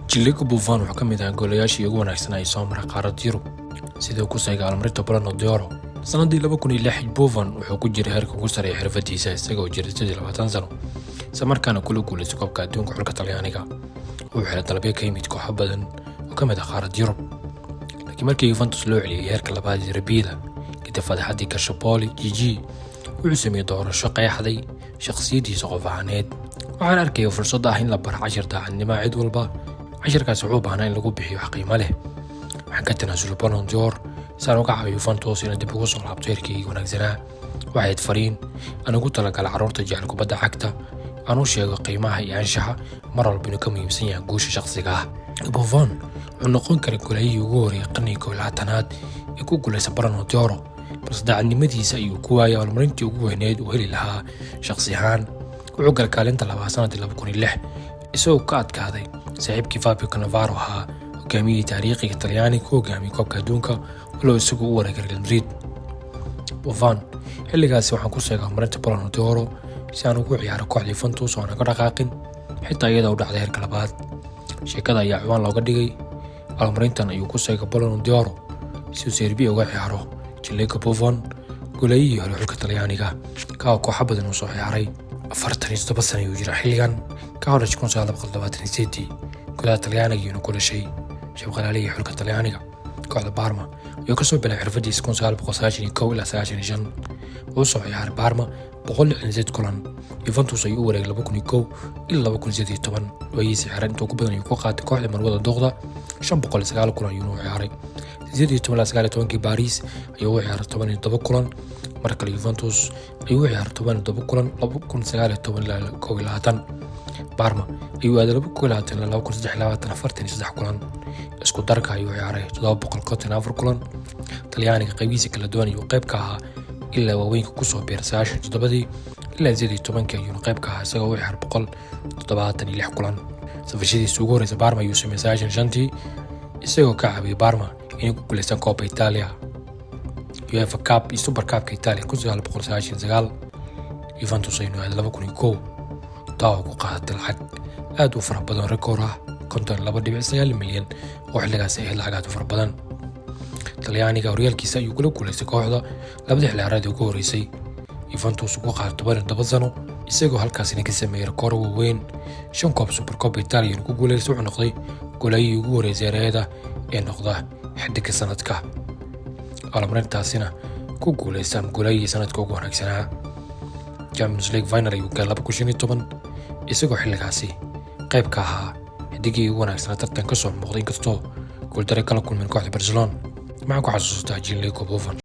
Gianluigi Buffon wuxuu ka mid ahaa goolayaashii ugu wanaagsanaa ee soo maray qaaradda Yurub sidoo ku sayga almarinta Ballon d'Or. Sanadii 2006 Buffon wuxuu ku jiray heerka ugu sareeya xirfadiisa isagoo jiray 20 sano isla markaana kula guuleystay koobka adduunka xulka Talyaaniga. Wuxuu helay dalabyo ka yimid kooxo badan oo ka mid ah qaaradda Yurub. Laakiin markii Juventus loo celiyay heerka labaad ee Serie A kadib fadeexadii Calciopoli, Gigi wuxuu sameeyay doorasho qeexday shakhsiyadiisa qof ahaaneed. waxaan arkay fursad ah in la bar cashir daacadnimo cid walba. cashirkaas wuxuu baahnaa in lagu bixiyo wax qiimo leh. waxaan ka tanaasulay Ballon d'Or si aan uga caawiyo Juventus inay dib ugu soo laabto heerkii wanaagsanaa. waxay ahayd fariin aan ugu talagalay carruurta jecel kubadda cagta. aan u sheego qiimaha iyo anshaxa mar walba inuu ka muhiimsan yahay guusha shakhsiga ah. Buffon wuxuu noqon karay goolahihii ugu horreeyay qarnigii 11aad ee ku guuleystay Ballon d'Or, balse daacadnimadiisa ayuu ku waayay abaalmarintii ugu weyneed uu heli lahaa shakhsi ahaan. wuxuu galay kaalinta labaad sanadii 2006 isagoo ka adkaaday saaxiibkii Fabio Cannavaro ahaa hogaamiyihii taariikhiga Talyaaniga ku hogaamiyay koobka adduunka walow isagu u wareegay Real Madrid. Buffon xilligaasi waxaan ku seegay abaalmarinta Ballon d'Or si aan ugu ciyaaro kooxda Juventus oo aan ka dhaqaaqin xitaa iyada u dhacday heerka labaad. sheekada ayaa ciwaan looga dhigay abaalmarintan ayuu ku seegay Ballon d'Or si uu Serie A uga ciyaaro. Gianluigi Buffon goolahihii hore xulka Talyaaniga ka kooxo badan uu soo ciyaaray 47 sano ayuu jiray xilligan ka hor 1928 gudaha Talyaaniga inuu ku dhashay shabaqalaalihii xulka Talyaaniga kooxda Parma ayuu ka soo bilaabay xirfadiisa 1991 ilaa 95. wuxuu soo ciyaaray Parma 168 kulan. Juventus ayuu u wareegay 2001 ilaa 2018 waayihiisa ciyaareed intuu ku badan ayuu ku qaatay kooxda marwada Doqda 509 kulan ayuu ciyaaray. 1919 Paris ayuu u ciyaaray 17 kulan. markale Juventus ayuu u ciyaaray 17 kulan 2019 ilaa 2020. Parma ayuu aaday 2020 ilaa 2023 43 kulan. isku darka ayuu ciyaaray 754 kulan. Talyaaniga qaybihiisa kala duwan ayuu qayb ka ahaa ilaa waaweynka ku soo biiray 97 ilaa 18 ayuu qayb ka ahaa isagoo u ciyaaray 176 kulan. safashadiisa ugu horreysay Parma ayuu sameeyay 95 isagoo ka caawiyay Parma inay ku guuleystaan Coppa Italia, UEFA Cup iyo Super Cup Italia 1999. Juventus ayuu aaday 2001 taa ku qaadatay lacag aad u fara badan rikoor ah 52.9 milyan oo xilligaas ay lacag aad u fara badan. Talyaaniga horyaalkiisa ayuu kula guuleystay kooxda labada xilciyaareed ugu horeysay. Juventus ugu qaadatay 17 sano isagoo halkaasina ka sameeyay rikoor weyn 5 koob Super Cup Italia ku guuleystay. wuxuu noqday goolahii ugu horeysay Serie A ee noqda xiddiga sanadka. abaalmarintaasina ku guuleystay goolahii sanadka ugu wanaagsanaa. Champions League final ayuu galay 2015 isagoo xilligaasi qayb ka ahaa xiddigii ugu wanaagsanaa tartan ka soo muuqday inkastoo guuldarro kala kulmeen kooxda Barcelona. maxaa ku xasuustaa Gianluigi Buffon?